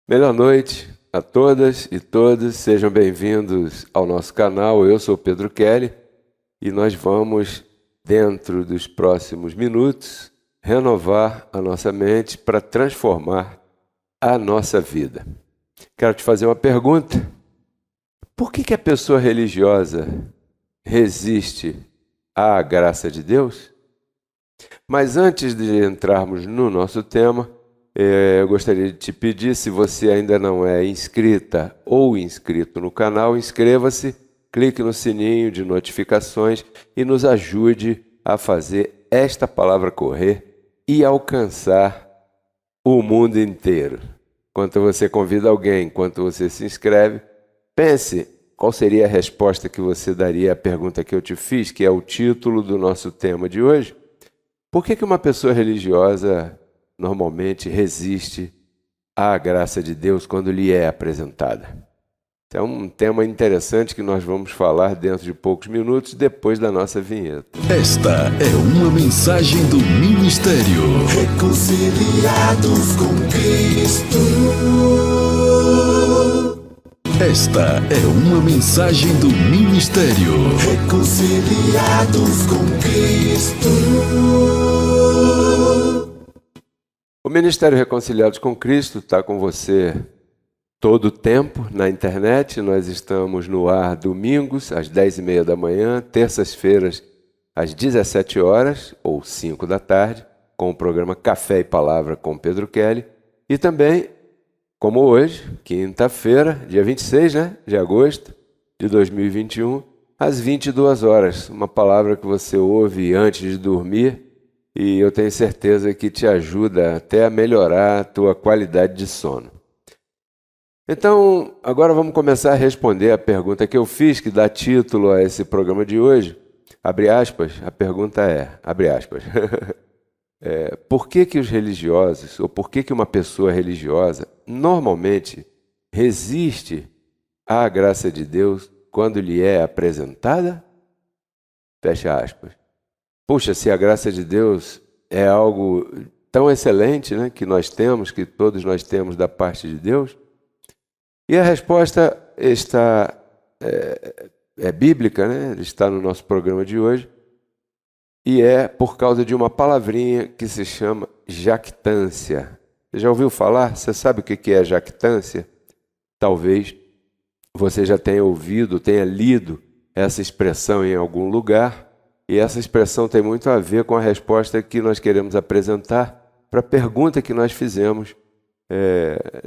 Melhor noite a todas e todos, sejam bem-vindos ao nosso canal. Eu sou Pedro Kelly e nós vamos, dentro dos próximos minutos, renovar a nossa mente para transformar a nossa vida. Quero te fazer uma pergunta: por que a pessoa religiosa resiste à graça de Deus? Mas antes de entrarmos no nosso tema, eu gostaria de te pedir, se você ainda não é inscrita ou inscrito no canal, inscreva-se, clique no sininho de notificações e nos ajude a fazer esta palavra correr e alcançar o mundo inteiro. Enquanto você convida alguém, enquanto você se inscreve, pense qual seria a resposta que você daria à pergunta que eu te fiz, que é o título do nosso tema de hoje. Por que uma pessoa religiosa normalmente resiste à graça de Deus quando lhe é apresentada? É um tema interessante que nós vamos falar dentro de poucos minutos, depois da nossa vinheta. Esta é uma mensagem do Ministério Reconciliados com Cristo. Esta é uma mensagem do Ministério Reconciliados com Cristo. O Ministério Reconciliados com Cristo está com você todo o tempo na internet. Nós estamos no ar domingos às 10h30 da manhã, terças-feiras às 17 horas ou 5 da tarde, com o programa Café e Palavra com Pedro Kelly. E também, como hoje, quinta-feira, dia 26, de agosto de 2021, às 22 horas. Uma palavra que você ouve antes de dormir e eu tenho certeza que te ajuda até a melhorar a tua qualidade de sono. Então, agora vamos começar a responder a pergunta que eu fiz, que dá título a esse programa de hoje. Abre aspas, a pergunta é, abre aspas, por que os religiosos, ou por que uma pessoa religiosa normalmente resiste à graça de Deus quando lhe é apresentada? Fecha aspas. Puxa, se a graça de Deus é algo tão excelente, que nós temos, que todos nós temos da parte de Deus, e a resposta está é bíblica, está no nosso programa de hoje, e é por causa de uma palavrinha que se chama jactância. Você já ouviu falar? Você sabe o que é jactância? Talvez você já tenha ouvido, tenha lido essa expressão em algum lugar, e essa expressão tem muito a ver com a resposta que nós queremos apresentar para a pergunta que nós fizemos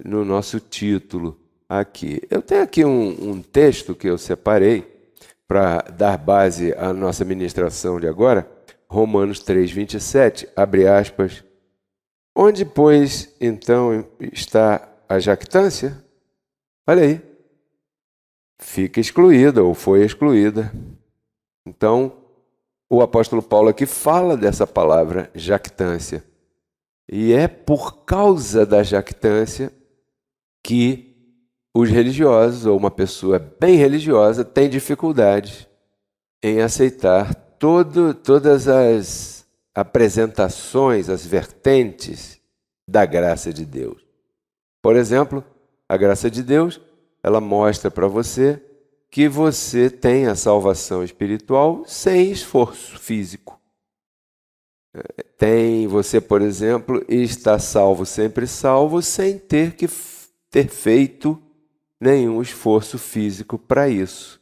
no nosso título aqui. Eu tenho aqui um texto que eu separei para dar base à nossa ministração de agora, Romanos 3:27, abre aspas. Onde, pois, então está a jactância? Olha aí. Fica excluída ou foi excluída. Então, o apóstolo Paulo aqui fala dessa palavra jactância. E é por causa da jactância que os religiosos, ou uma pessoa bem religiosa, tem dificuldade em aceitar todas as apresentações, as vertentes da graça de Deus. Por exemplo, a graça de Deus, ela mostra para você que você tem a salvação espiritual sem esforço físico. Você, por exemplo, está salvo, sempre salvo, sem ter que ter feito nenhum esforço físico para isso.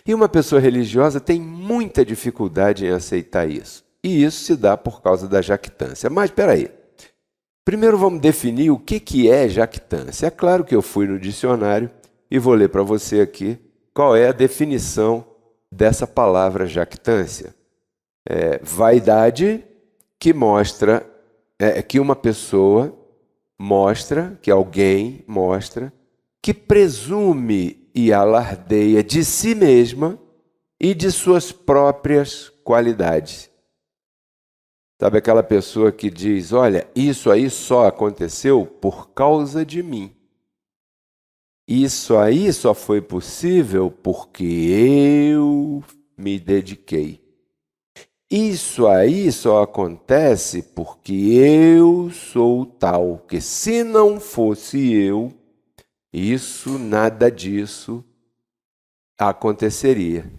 E uma pessoa religiosa tem muita dificuldade em aceitar isso. E isso se dá por causa da jactância. Mas, espera aí. Primeiro vamos definir o que é jactância. É claro que eu fui no dicionário e vou ler para você aqui qual é a definição dessa palavra jactância. Vaidade que mostra, que uma pessoa mostra, que alguém mostra, que presume e alardeia de si mesma e de suas próprias qualidades. Sabe aquela pessoa que diz, olha, isso aí só aconteceu por causa de mim. Isso aí só foi possível porque eu me dediquei. Isso aí só acontece porque eu sou tal, que se não fosse eu, Isso, nada disso aconteceria.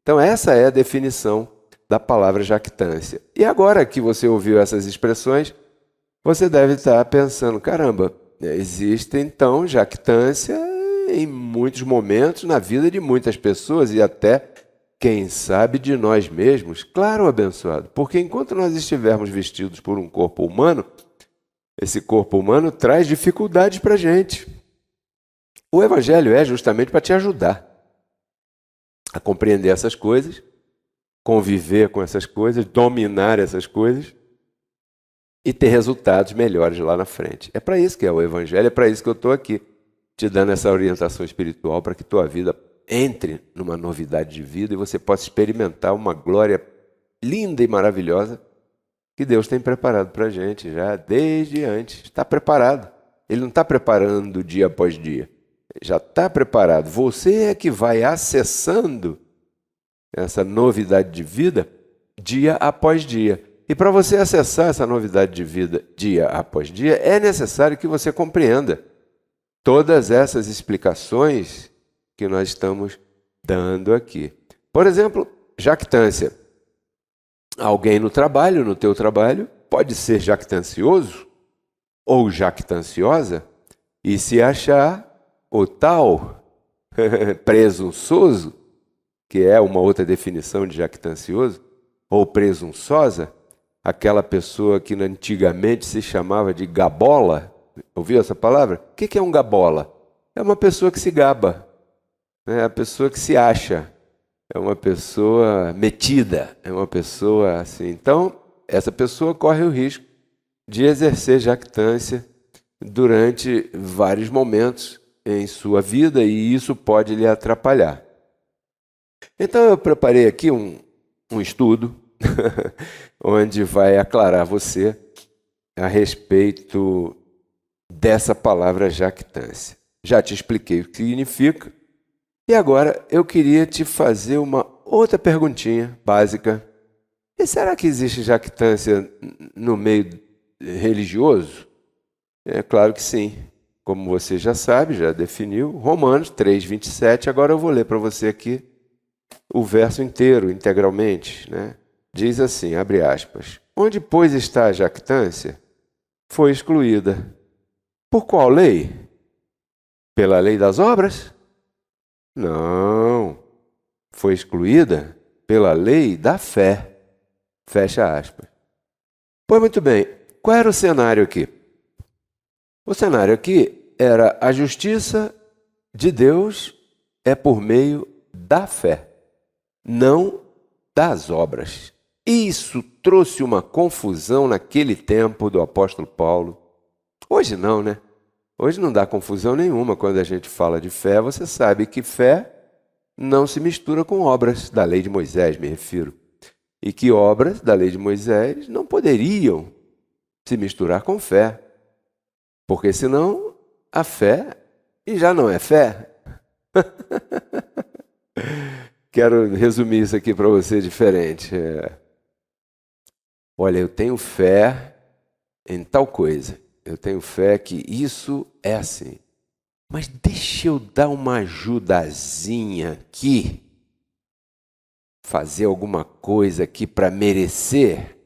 Então, essa é a definição da palavra jactância. E agora que você ouviu essas expressões, você deve estar pensando, caramba, existe então jactância em muitos momentos na vida de muitas pessoas e até, quem sabe, de nós mesmos. Claro, abençoado, porque enquanto nós estivermos vestidos por um corpo humano, esse corpo humano traz dificuldades para a gente. O Evangelho é justamente para te ajudar a compreender essas coisas, conviver com essas coisas, dominar essas coisas e ter resultados melhores lá na frente. É para isso que é o Evangelho, é para isso que eu estou aqui, te dando essa orientação espiritual para que tua vida entre numa novidade de vida e você possa experimentar uma glória linda e maravilhosa que Deus tem preparado para a gente já desde antes. Está preparado. Ele não está preparando dia após dia. Já está preparado. Você é que vai acessando essa novidade de vida dia após dia. E para você acessar essa novidade de vida dia após dia, é necessário que você compreenda todas essas explicações que nós estamos dando aqui. Por exemplo, jactância. Alguém no trabalho, no teu trabalho, pode ser jactancioso ou jactanciosa e se achar o tal presunçoso, que é uma outra definição de jactancioso, ou presunçosa, aquela pessoa que antigamente se chamava de gabola. Ouviu essa palavra? O que é um gabola? É uma pessoa que se gaba, é a pessoa que se acha, é uma pessoa metida, é uma pessoa assim. Então, essa pessoa corre o risco de exercer jactância durante vários momentos em sua vida e isso pode lhe atrapalhar. Então, eu preparei aqui um estudo onde vai aclarar você a respeito dessa palavra jactância. Já te expliquei o que significa. E agora eu queria te fazer uma outra perguntinha básica. E será que existe jactância no meio religioso? É claro que sim. Como você já sabe, já definiu, Romanos 3:27. Agora eu vou ler para você aqui o verso inteiro, integralmente, né? Diz assim, abre aspas, onde, pois, está a jactância, foi excluída. Por qual lei? Pela lei das obras? Não, foi excluída pela lei da fé. Fecha aspas. Pois muito bem, qual era o cenário aqui? O cenário aqui era a justiça de Deus é por meio da fé, não das obras. Isso trouxe uma confusão naquele tempo do apóstolo Paulo. Hoje não, né? Hoje não dá confusão nenhuma quando a gente fala de fé. Você sabe que fé não se mistura com obras da lei de Moisés, me refiro. E que obras da lei de Moisés não poderiam se misturar com fé. Porque senão a fé já não é fé. Quero resumir isso aqui para você diferente. Olha, eu tenho fé em tal coisa. Eu tenho fé que isso é assim. Mas deixa eu dar uma ajudazinha aqui. Fazer alguma coisa aqui para merecer.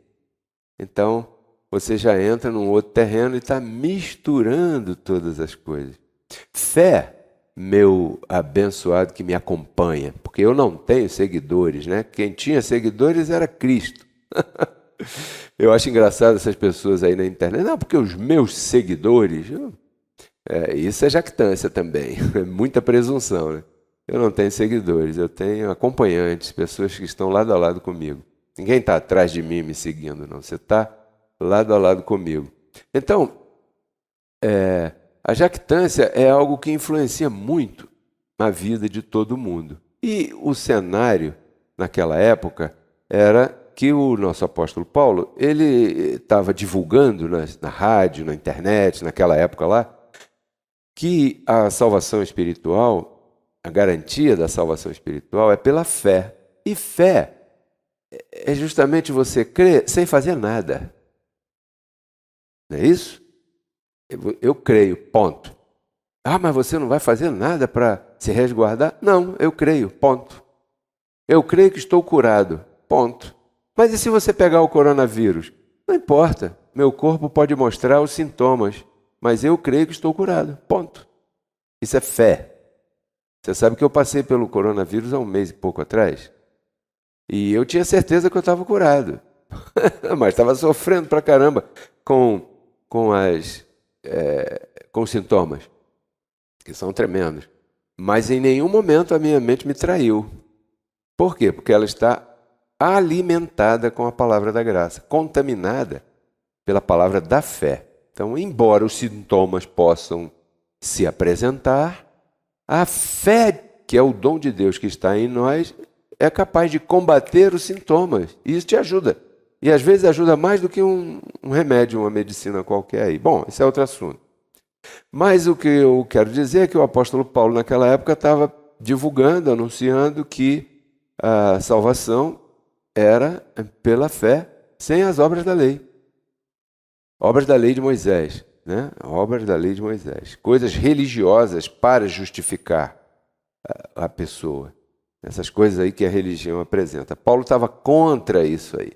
Então, você já entra num outro terreno e está misturando todas as coisas. Fé, meu abençoado que me acompanha, porque eu não tenho seguidores, né? Quem tinha seguidores era Cristo. Eu acho engraçado essas pessoas aí na internet. Não, porque os meus seguidores... isso é jactância também. É muita presunção, né? Eu não tenho seguidores, eu tenho acompanhantes, pessoas que estão lado a lado comigo. Ninguém está atrás de mim me seguindo, não. Você está lado a lado comigo. Então, a jactância é algo que influencia muito a vida de todo mundo. E o cenário, naquela época, era que o nosso apóstolo Paulo, ele estava divulgando na rádio, na internet, naquela época lá, que a salvação espiritual, a garantia da salvação espiritual é pela fé. E fé é justamente você crer sem fazer nada. Não é isso? Eu creio, ponto. Ah, mas você não vai fazer nada para se resguardar? Não, eu creio, ponto. Eu creio que estou curado, ponto. Mas e se você pegar o coronavírus? Não importa, meu corpo pode mostrar os sintomas, mas eu creio que estou curado, ponto. Isso é fé. Você sabe que eu passei pelo coronavírus há um mês e pouco atrás, e eu tinha certeza que eu estava curado, mas estava sofrendo pra caramba com os sintomas, que são tremendos. Mas em nenhum momento a minha mente me traiu. Por quê? Porque ela está alimentada com a palavra da graça, contaminada pela palavra da fé. Então, embora os sintomas possam se apresentar, a fé, que é o dom de Deus que está em nós, é capaz de combater os sintomas. E isso te ajuda. E às vezes ajuda mais do que um remédio, uma medicina qualquer aí. Bom, esse é outro assunto. Mas o que eu quero dizer é que o apóstolo Paulo, naquela época, estava divulgando, anunciando que a salvação era pela fé, sem as obras da lei. Obras da lei de Moisés, né? Obras da lei de Moisés. Coisas religiosas para justificar a pessoa. Essas coisas aí que a religião apresenta. Paulo estava contra isso aí.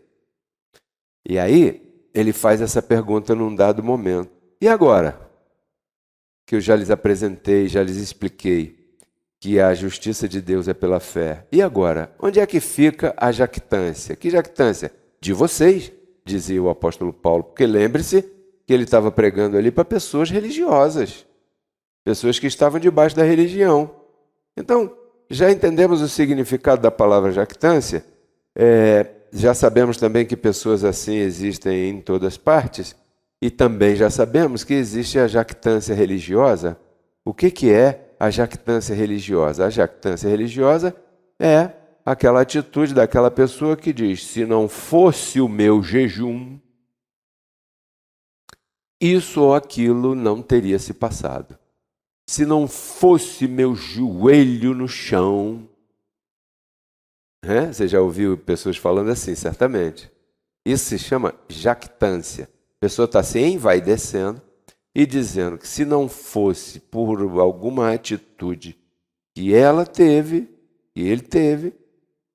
E aí, ele faz essa pergunta num dado momento. E agora? Que eu já lhes apresentei, já lhes expliquei que a justiça de Deus é pela fé. E agora? Onde é que fica a jactância? Que jactância? De vocês, dizia o apóstolo Paulo. Porque lembre-se que ele estava pregando ali para pessoas religiosas. Pessoas que estavam debaixo da religião. Então, já entendemos o significado da palavra jactância. Já sabemos também que pessoas assim existem em todas as partes. E também já sabemos que existe a jactância religiosa. O que é a jactância religiosa? A jactância religiosa é aquela atitude daquela pessoa que diz: se não fosse o meu jejum, isso ou aquilo não teria se passado. Se não fosse meu joelho no chão. Você já ouviu pessoas falando assim, certamente. Isso se chama jactância. A pessoa está se envaidecendo e dizendo que se não fosse por alguma atitude que ela teve, que ele teve,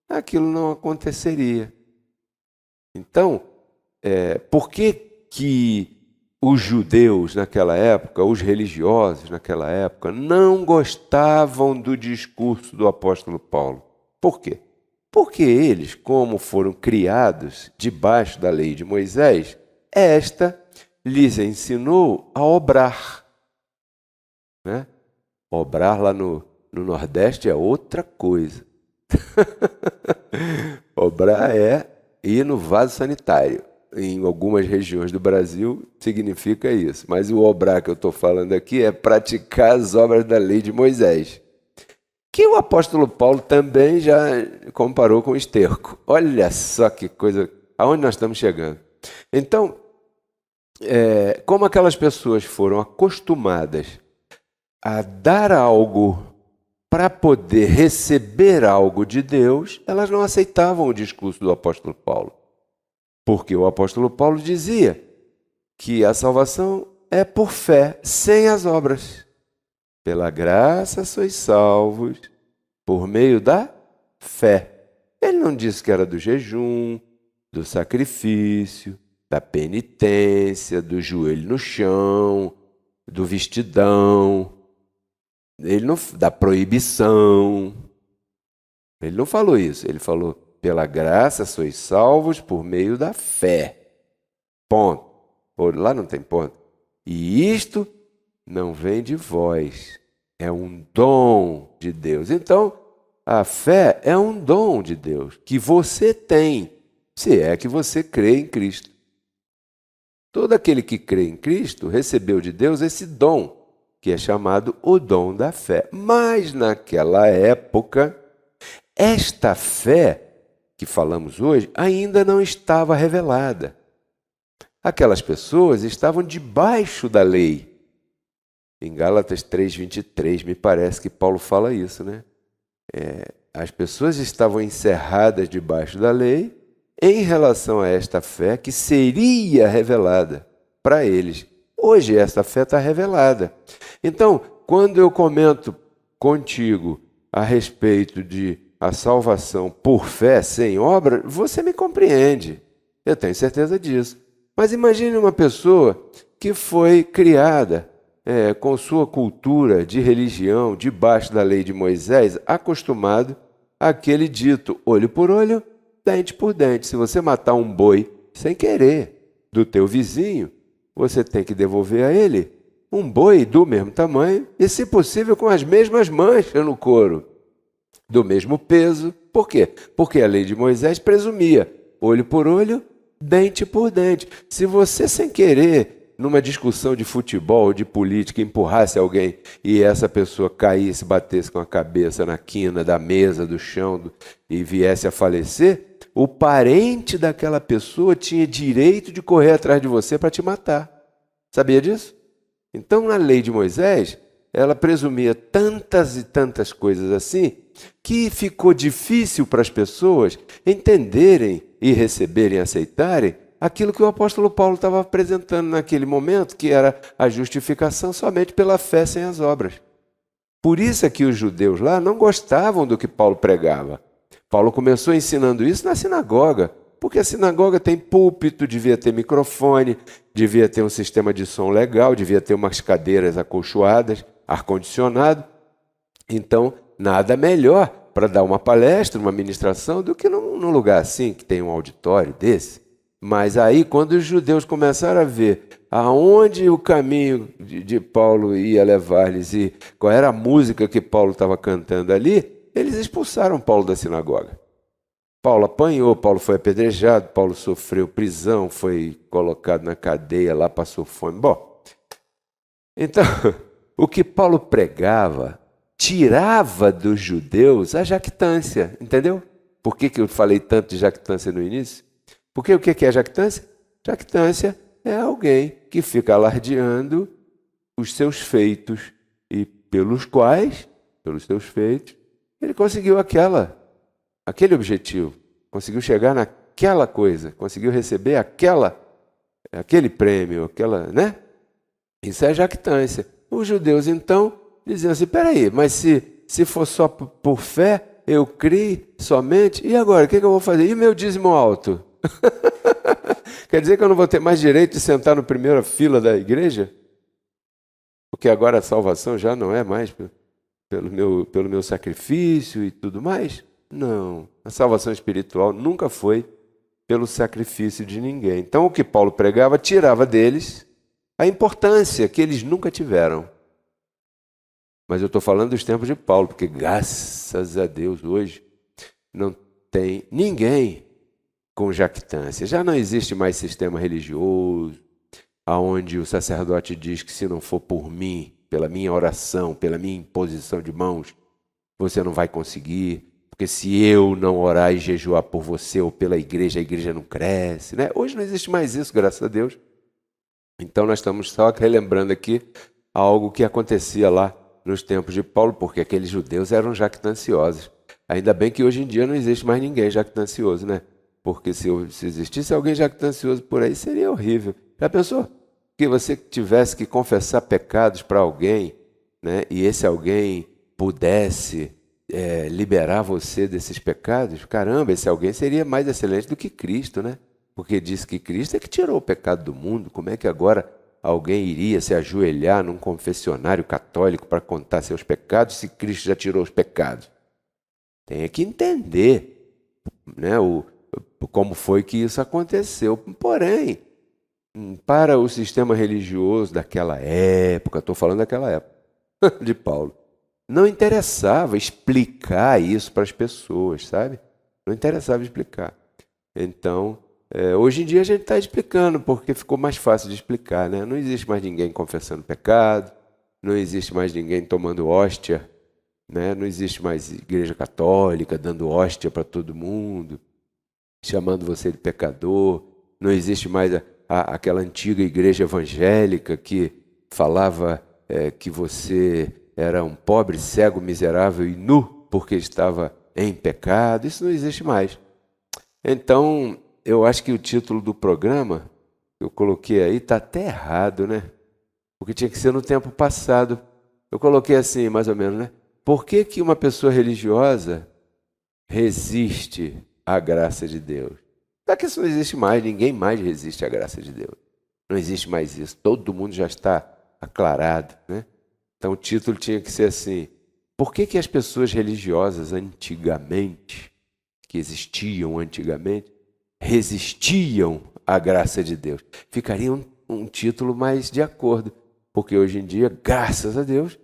aquilo não aconteceria. Então, por que os judeus naquela época, os religiosos naquela época, não gostavam do discurso do apóstolo Paulo? Por quê? Porque eles, como foram criados debaixo da lei de Moisés, esta lhes ensinou a obrar. Né? Obrar lá no Nordeste é outra coisa. Obrar é ir no vaso sanitário. Em algumas regiões do Brasil significa isso. Mas o obrar que eu estou falando aqui é praticar as obras da lei de Moisés. Que o apóstolo Paulo também já comparou com o esterco. Olha só que coisa, aonde nós estamos chegando. Então, como aquelas pessoas foram acostumadas a dar algo para poder receber algo de Deus, elas não aceitavam o discurso do apóstolo Paulo. Porque o apóstolo Paulo dizia que a salvação é por fé, sem as obras. Pela graça sois salvos por meio da fé. Ele não disse que era do jejum, do sacrifício, da penitência, do joelho no chão, do vestidão, da proibição. Ele não falou isso. Ele falou: pela graça sois salvos por meio da fé. Ponto. Lá não tem ponto. E isto não vem de vós, é um dom de Deus. Então, a fé é um dom de Deus que você tem, se é que você crê em Cristo. Todo aquele que crê em Cristo recebeu de Deus esse dom, que é chamado o dom da fé. Mas naquela época, esta fé que falamos hoje ainda não estava revelada. Aquelas pessoas estavam debaixo da lei. Em Gálatas 3:23, me parece que Paulo fala isso, né? As pessoas estavam encerradas debaixo da lei em relação a esta fé que seria revelada para eles. Hoje essa fé está revelada. Então, quando eu comento contigo a respeito de a salvação por fé sem obra, você me compreende. Eu tenho certeza disso. Mas imagine uma pessoa que foi criada com sua cultura de religião, debaixo da lei de Moisés, acostumado àquele dito, olho por olho, dente por dente. Se você matar um boi sem querer do teu vizinho, você tem que devolver a ele um boi do mesmo tamanho e, se possível, com as mesmas manchas no couro, do mesmo peso. Por quê? Porque a lei de Moisés presumia olho por olho, dente por dente. Se você, sem querer, numa discussão de futebol, de política, empurrasse alguém e essa pessoa caísse, batesse com a cabeça na quina da mesa, do chão e viesse a falecer, o parente daquela pessoa tinha direito de correr atrás de você para te matar. Sabia disso? Então, na lei de Moisés, ela presumia tantas e tantas coisas assim, que ficou difícil para as pessoas entenderem e receberem, aceitarem aquilo que o apóstolo Paulo estava apresentando naquele momento, que era a justificação somente pela fé sem as obras. Por isso é que os judeus lá não gostavam do que Paulo pregava. Paulo começou ensinando isso na sinagoga, porque a sinagoga tem púlpito, devia ter microfone, devia ter um sistema de som legal, devia ter umas cadeiras acolchoadas, ar-condicionado. Então, nada melhor para dar uma palestra, uma ministração, do que num lugar assim, que tem um auditório desse. Mas aí, quando os judeus começaram a ver aonde o caminho de Paulo ia levar-lhes e qual era a música que Paulo estava cantando ali, eles expulsaram Paulo da sinagoga. Paulo apanhou, Paulo foi apedrejado, Paulo sofreu prisão, foi colocado na cadeia, lá passou fome. Bom, então, o que Paulo pregava tirava dos judeus a jactância, entendeu? Por que eu falei tanto de jactância no início? Porque o que é jactância? Jactância é alguém que fica alardeando os seus feitos e pelos quais, pelos seus feitos, ele conseguiu aquele objetivo, conseguiu chegar naquela coisa, conseguiu receber aquele prêmio, né? Isso é jactância. Os judeus, então, diziam assim, peraí, mas se for só por fé, eu criei somente, e agora, o que eu vou fazer? E meu dízimo alto? Quer dizer que eu não vou ter mais direito de sentar na primeira fila da igreja? Porque agora a salvação já não é mais pelo meu sacrifício e tudo mais? Não, a salvação espiritual nunca foi pelo sacrifício de ninguém. Então o que Paulo pregava tirava deles a importância que eles nunca tiveram. Mas eu estou falando dos tempos de Paulo, porque graças a Deus hoje não tem ninguém com jactância. Já não existe mais sistema religioso, onde o sacerdote diz que se não for por mim, pela minha oração, pela minha imposição de mãos, você não vai conseguir. Porque se eu não orar e jejuar por você ou pela igreja, a igreja não cresce, né? Hoje não existe mais isso, graças a Deus. Então nós estamos só relembrando aqui algo que acontecia lá nos tempos de Paulo, porque aqueles judeus eram jactanciosos. Ainda bem que hoje em dia não existe mais ninguém jactancioso, né? Porque se existisse alguém jactancioso por aí, seria horrível. Já pensou? Que você tivesse que confessar pecados para alguém, né? E esse alguém pudesse liberar você desses pecados? Caramba, esse alguém seria mais excelente do que Cristo, né? Porque diz que Cristo é que tirou o pecado do mundo. Como é que agora alguém iria se ajoelhar num confessionário católico para contar seus pecados se Cristo já tirou os pecados? Tem que entender, né, como foi que isso aconteceu. Porém, para o sistema religioso daquela época, estou falando daquela época, de Paulo, não interessava explicar isso para as pessoas, sabe? Não interessava explicar. Então, hoje em dia a gente está explicando, porque ficou mais fácil de explicar, né? Não existe mais ninguém confessando pecado, não existe mais ninguém tomando hóstia, né? Não existe mais igreja católica dando hóstia para todo mundo, chamando você de pecador. Não existe mais aquela antiga igreja evangélica que falava que você era um pobre, cego, miserável e nu porque estava em pecado. Isso não existe mais. Então, eu acho que o título do programa que eu coloquei aí está até errado, né? Porque tinha que ser no tempo passado. Eu coloquei assim, mais ou menos, né? Por que que uma pessoa religiosa resiste à graça de Deus? Não é que isso não existe mais, ninguém mais resiste à graça de Deus. Não existe mais isso, todo mundo já está aclarado, né? Então o título tinha que ser assim: por que que as pessoas religiosas antigamente, que existiam antigamente, resistiam à graça de Deus? Ficaria um título mais de acordo, porque hoje em dia, graças a Deus,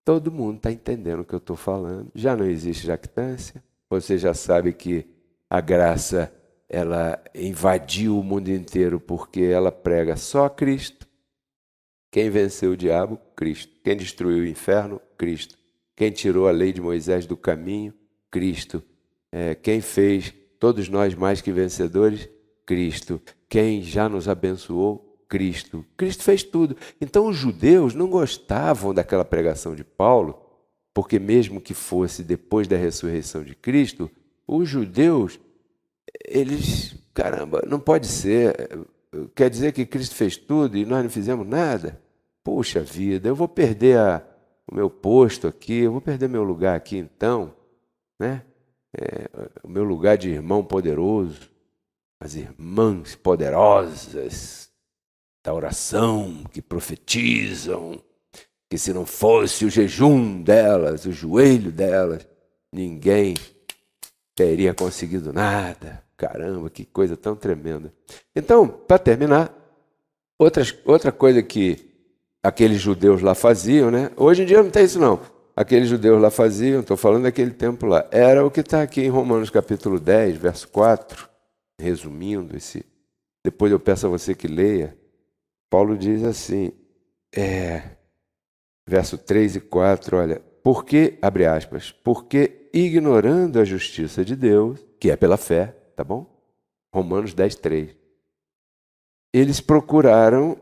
todo mundo está entendendo o que eu estou falando. Já não existe jactância, você já sabe que a graça ela invadiu o mundo inteiro porque ela prega só Cristo. Quem venceu o diabo? Cristo. Quem destruiu o inferno? Cristo. Quem tirou a lei de Moisés do caminho? Cristo. Quem fez todos nós mais que vencedores? Cristo. Quem já nos abençoou? Cristo. Cristo fez tudo. Então os judeus não gostavam daquela pregação de Paulo, porque mesmo que fosse depois da ressurreição de Cristo, os judeus, eles, caramba, não pode ser. Quer dizer que Cristo fez tudo e nós não fizemos nada? Puxa vida, eu vou perder o meu posto aqui, eu vou perder meu lugar aqui então, né? O meu lugar de irmão poderoso, as irmãs poderosas da oração, que profetizam, que se não fosse o jejum delas, o joelho delas, ninguém teria conseguido nada. Caramba, que coisa tão tremenda. Então, para terminar, outra coisa que aqueles judeus lá faziam, né? Hoje em dia não tem isso não. Aqueles judeus lá faziam, estou falando daquele tempo lá, era o que está aqui em Romanos capítulo 10, verso 4, resumindo depois eu peço a você que leia. Paulo diz assim, verso 3 e 4, olha, porque, abre aspas, porque ignorando a justiça de Deus, que é pela fé, tá bom? Romanos 10, 3. Eles procuraram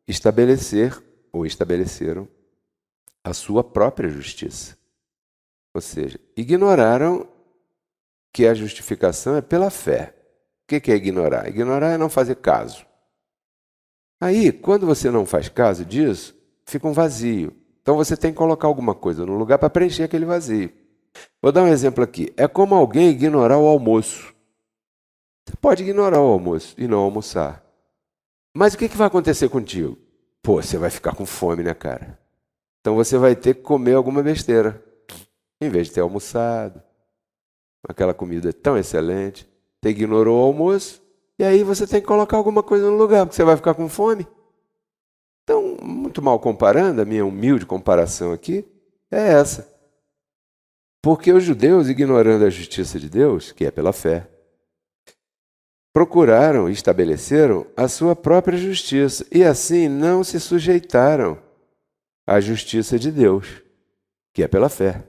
estabeleceram a sua própria justiça. Ou seja, ignoraram que a justificação é pela fé. O que é ignorar? Ignorar é não fazer caso. Aí, quando você não faz caso disso, fica um vazio. Então você tem que colocar alguma coisa no lugar para preencher aquele vazio. Vou dar um exemplo aqui. É como alguém ignorar o almoço. Você pode ignorar o almoço e não almoçar. Mas o que vai acontecer contigo? Pô, você vai ficar com fome, né, cara? Então você vai ter que comer alguma besteira. Em vez de ter almoçado, aquela comida tão excelente, você ignorou o almoço, e aí você tem que colocar alguma coisa no lugar, porque você vai ficar com fome. Então, muito mal comparando, a minha humilde comparação aqui é essa. Porque os judeus, ignorando a justiça de Deus, que é pela fé, procuraram e estabeleceram a sua própria justiça e assim não se sujeitaram à justiça de Deus, que é pela fé.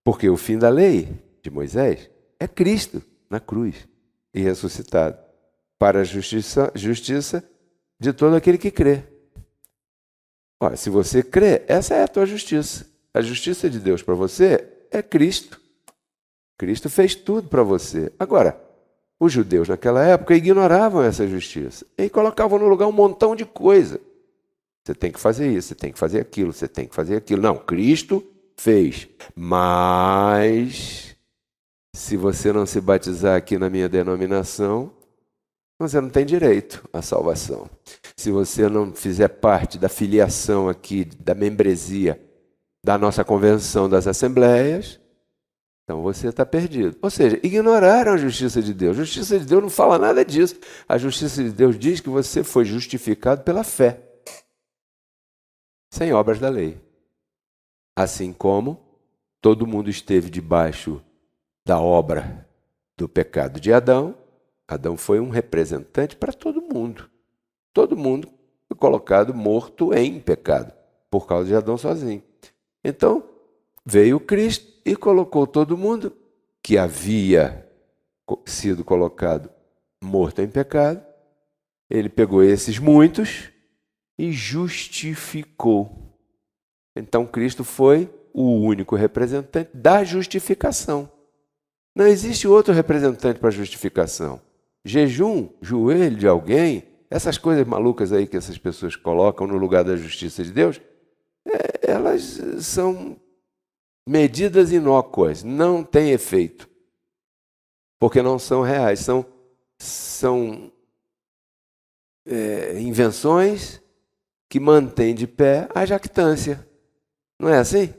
Porque o fim da lei de Moisés é Cristo na cruz e ressuscitado para a justiça de todo aquele que crê. Olha, se você crê, essa é a tua justiça. A justiça de Deus para você é Cristo. Cristo fez tudo para você. Agora, os judeus naquela época ignoravam essa justiça e colocavam no lugar um montão de coisa. Você tem que fazer isso, você tem que fazer aquilo, você tem que fazer aquilo. Não, Cristo fez. Mas, se você não se batizar aqui na minha denominação, você não tem direito à salvação. Se você não fizer parte da filiação aqui, da membresia da nossa convenção das assembleias, então você está perdido. Ou seja, ignoraram a justiça de Deus. A justiça de Deus não fala nada disso. A justiça de Deus diz que você foi justificado pela fé, sem obras da lei. Assim como todo mundo esteve debaixo da obra do pecado de Adão, Adão foi um representante para todo mundo. Todo mundo foi colocado morto em pecado, por causa de Adão sozinho. Então, veio Cristo e colocou todo mundo que havia sido colocado morto em pecado. Ele pegou esses muitos e justificou. Então, Cristo foi o único representante da justificação. Não existe outro representante para a justificação. Jejum, joelho de alguém, Essas coisas malucas aí que essas pessoas colocam no lugar da justiça de Deus, elas são medidas inócuas, não têm efeito, porque não são reais, são invenções que mantêm de pé a jactância. Não é assim?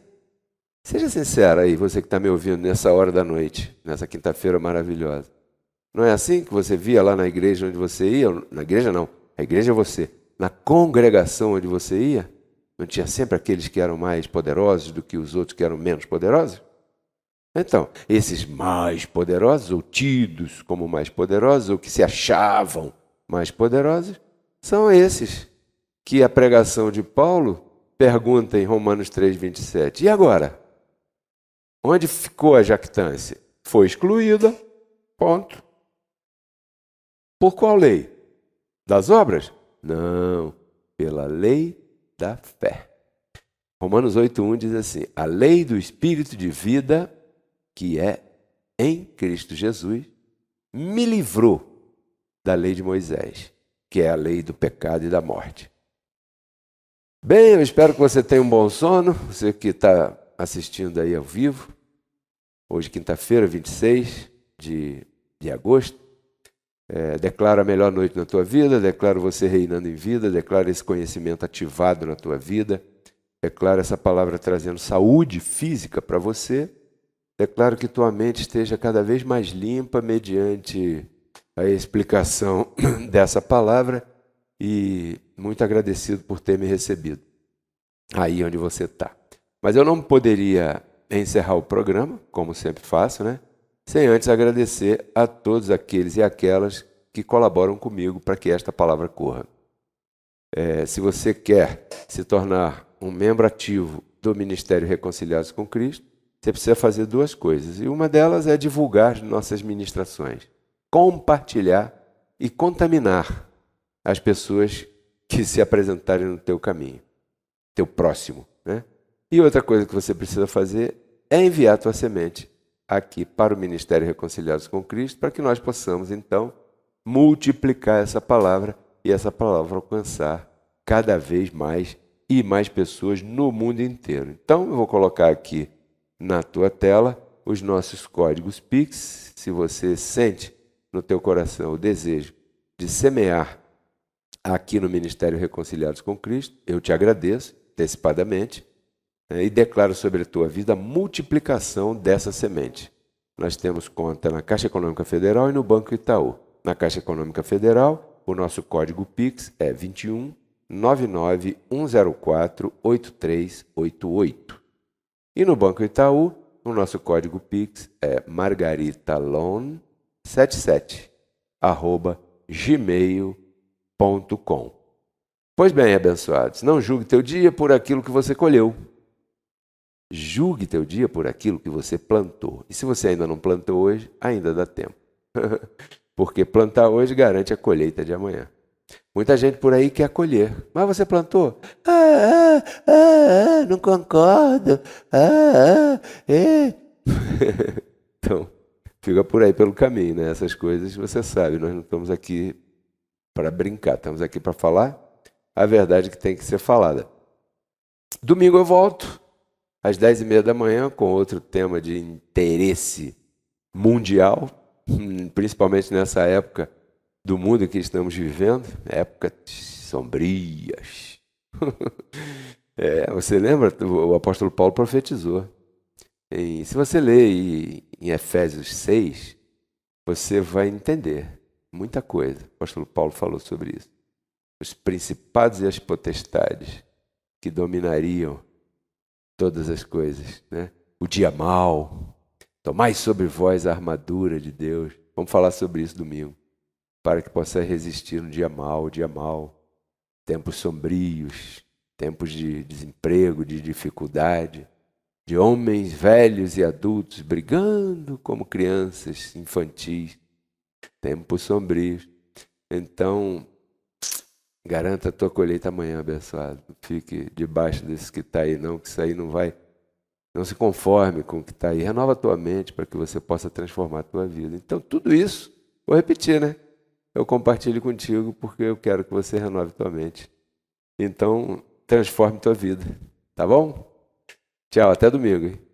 Seja sincero aí, você que está me ouvindo nessa hora da noite, nessa quinta-feira maravilhosa. Não é assim que você via lá na igreja onde você ia? Na igreja não, a igreja é você. Na congregação onde você ia, não tinha sempre aqueles que eram mais poderosos do que os outros que eram menos poderosos? Então, esses mais poderosos, ou tidos como mais poderosos, ou que se achavam mais poderosos, são esses que a pregação de Paulo pergunta em Romanos 3:27. E agora? Onde ficou a jactância? Foi excluída, ponto. Por qual lei? Das obras? Não, pela lei da fé. Romanos 8:1 diz assim: a lei do Espírito de vida, que é em Cristo Jesus, me livrou da lei de Moisés, que é a lei do pecado e da morte. Bem, eu espero que você tenha um bom sono, você que está assistindo aí ao vivo, hoje quinta-feira, 26 de agosto. Declaro a melhor noite na tua vida, declaro você reinando em vida, declaro esse conhecimento ativado na tua vida, declaro essa palavra trazendo saúde física para você, declaro que tua mente esteja cada vez mais limpa mediante a explicação dessa palavra e muito agradecido por ter me recebido aí onde você está. Mas eu não poderia encerrar o programa, como sempre faço, né? Sem antes agradecer a todos aqueles e aquelas que colaboram comigo para que esta palavra corra. Se você quer se tornar um membro ativo do Ministério Reconciliados com Cristo, você precisa fazer duas coisas. E uma delas é divulgar nossas ministrações, compartilhar e contaminar as pessoas que se apresentarem no teu caminho, teu próximo, né? E outra coisa que você precisa fazer é enviar a tua semente aqui para o Ministério Reconciliados com Cristo, para que nós possamos, então, multiplicar essa palavra e essa palavra alcançar cada vez mais e mais pessoas no mundo inteiro. Então, eu vou colocar aqui na tua tela os nossos códigos Pix. Se você sente no teu coração o desejo de semear aqui no Ministério Reconciliados com Cristo, eu te agradeço antecipadamente. E declaro sobre a tua vida a multiplicação dessa semente. Nós temos conta na Caixa Econômica Federal e no Banco Itaú. Na Caixa Econômica Federal, o nosso código Pix é 21 99 104 8388. E no Banco Itaú, o nosso código Pix é margaritalon77@gmail.com. Pois bem, abençoados, não julgue teu dia por aquilo que você colheu. Julgue teu dia por aquilo que você plantou. E se você ainda não plantou hoje, ainda dá tempo. Porque plantar hoje garante a colheita de amanhã. Muita gente por aí quer colher. Mas você plantou? Não concordo. Então, fica por aí pelo caminho, né? Essas coisas você sabe, nós não estamos aqui para brincar, estamos aqui para falar a verdade que tem que ser falada. Domingo eu volto às 10h30 da manhã, com outro tema de interesse mundial, principalmente nessa época do mundo que estamos vivendo, épocas sombrias. Você lembra? O apóstolo Paulo profetizou. Se você ler em Efésios 6, você vai entender muita coisa. O apóstolo Paulo falou sobre isso. Os principados e as potestades que dominariam todas as coisas, né? O dia mau. Tomai sobre vós a armadura de Deus. Vamos falar sobre isso domingo, para que possa resistir no dia mau, tempos sombrios, tempos de desemprego, de dificuldade, de homens velhos e adultos brigando como crianças infantis, tempos sombrios. Então, garanta a tua colheita amanhã, abençoado. Não fique debaixo desse que está aí, não, que isso aí não vai. Não se conforme com o que está aí. Renova a tua mente para que você possa transformar a tua vida. Então, tudo isso, vou repetir, né? eu compartilho contigo porque eu quero que você renove tua mente. Então, transforme tua vida. Tá bom? Tchau, até domingo. Hein?